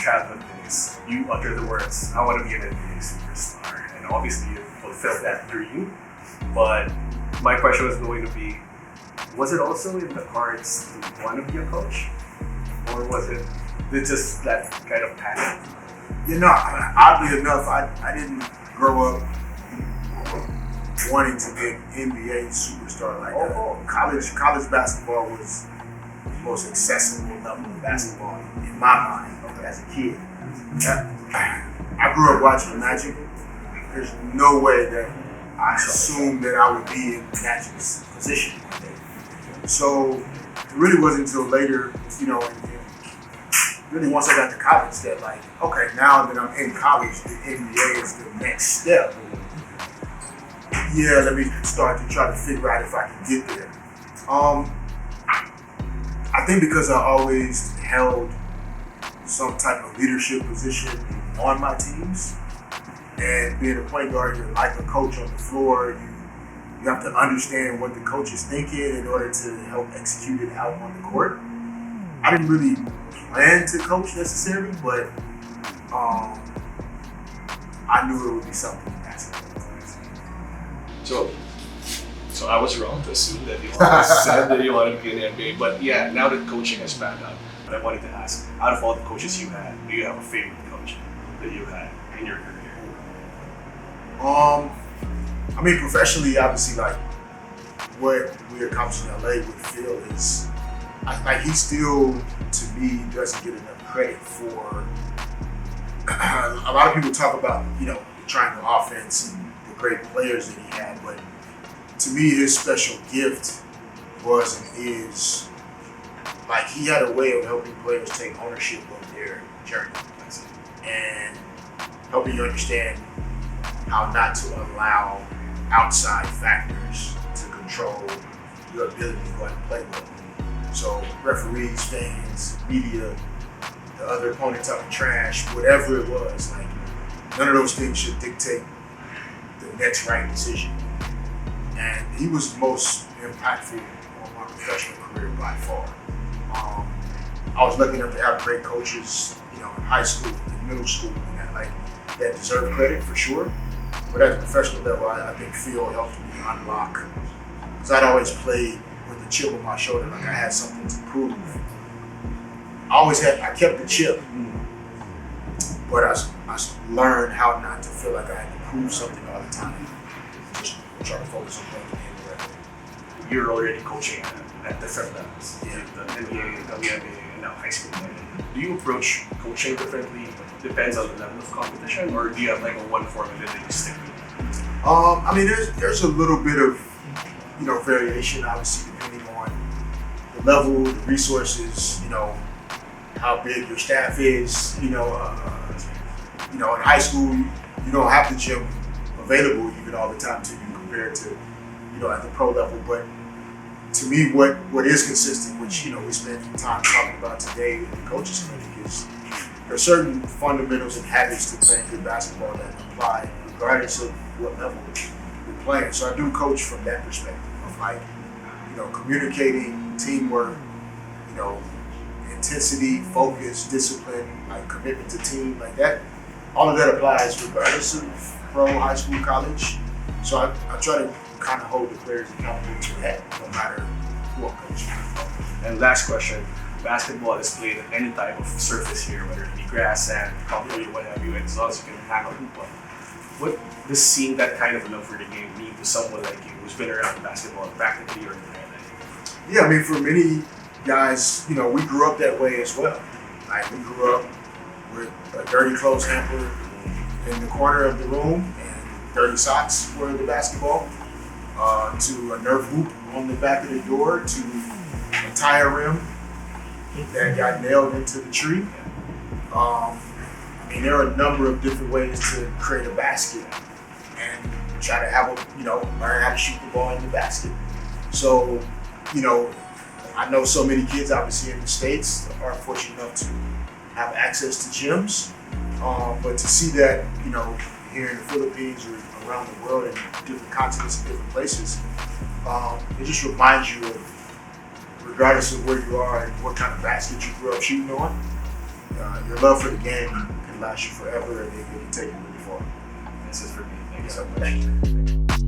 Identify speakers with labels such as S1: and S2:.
S1: childhood days, you utter the words, I want to be an NBA superstar. And obviously you fulfilled that dream. But my question was going to be, was it also in the cards to want to be a coach? Or was it just that kind of passion?
S2: Oddly enough, I didn't grow up wanting to be an NBA superstar like that. College basketball was the most accessible level of basketball in my mind as a kid. I grew up watching the Magic. There's no way that I assumed that I would be in Magic's position one day. So it really wasn't until later, really once I got to college that okay, now that I'm in college, the NBA is the next step. Yeah, let me start to try to figure out if I can get there. I think because I always held some type of leadership position on my teams, and being a point guard, you're like a coach on the floor. You have to understand what the coach is thinking in order to help execute it out on the court. I didn't really plan to coach necessarily, but I knew it would be something basketball.
S1: So I was wrong to assume that you always said that you wanted to be in the NBA. But yeah, now that coaching has panned out, but I wanted to ask, out of all the coaches you had, do you have a favorite coach that you had in your career?
S2: Professionally, obviously, what we accomplished in LA with Phil is, he still, to me, doesn't get enough credit for. A lot of people talk about, the triangle offense and the great players that he had, but to me, his special gift was and is, he had a way of helping players take ownership of their journey and helping you understand how not to allow outside factors to control your ability to go out and play well. So referees, fans, media, the other opponent talking trash, whatever it was, none of those things should dictate the next right decision. And he was the most impactful on my professional career by far. I was lucky enough to have great coaches, in high school, in middle school, and that deserve credit for sure. But at the professional level, I think Phil helped me unlock, because I'd always played with a chip on my shoulder, I had something to prove. I kept the chip, but I learned how not to feel like I had to prove something all the time. Just try to focus on playing the game correctly.
S1: You're already coaching at different levels, the NBA, WNBA, and now high school. Do you approach coaching differently? Depends on the level of competition, or do you have a one formula that you stick with?
S2: There's a little bit of variation, obviously, depending on the level, the resources, how big your staff is. In high school, you don't have the gym available even all the time to you compared to, at the pro level. But to me, what is consistent, which, we spent time talking about today in the coaches clinic, is there are certain fundamentals and habits to playing good basketball that apply regardless of what level you're playing. So I do coach from that perspective of communicating, teamwork, intensity, focus, discipline, commitment to team, that. All of that applies regardless of pro, high school, college. So I try to kind of hold the players accountable to that, no matter who I'm coaching.
S1: And last question. Basketball is played on any type of surface here, whether it be grass, sand, concrete, what have you, and as long as you can handle the ball. What does seeing that kind of love for the game mean to someone like you who's been around basketball practically your entire life?
S2: Yeah, for many guys, we grew up that way as well. We grew up with a dirty clothes hamper in the corner of the room and dirty socks for the basketball, to a Nerf hoop on the back of the door, to a tire rim that got nailed into the tree. There are a number of different ways to create a basket and try to have learn how to shoot the ball in the basket. So, I know so many kids obviously in the States are fortunate enough to have access to gyms, but to see that, here in the Philippines or around the world in different continents and different places, it just reminds you of, regardless of where you are and what kind of basket you grew up shooting on, your love for the game can last you forever, and it can take you really far.
S1: This is for me. Thank you so much.
S2: Thank you.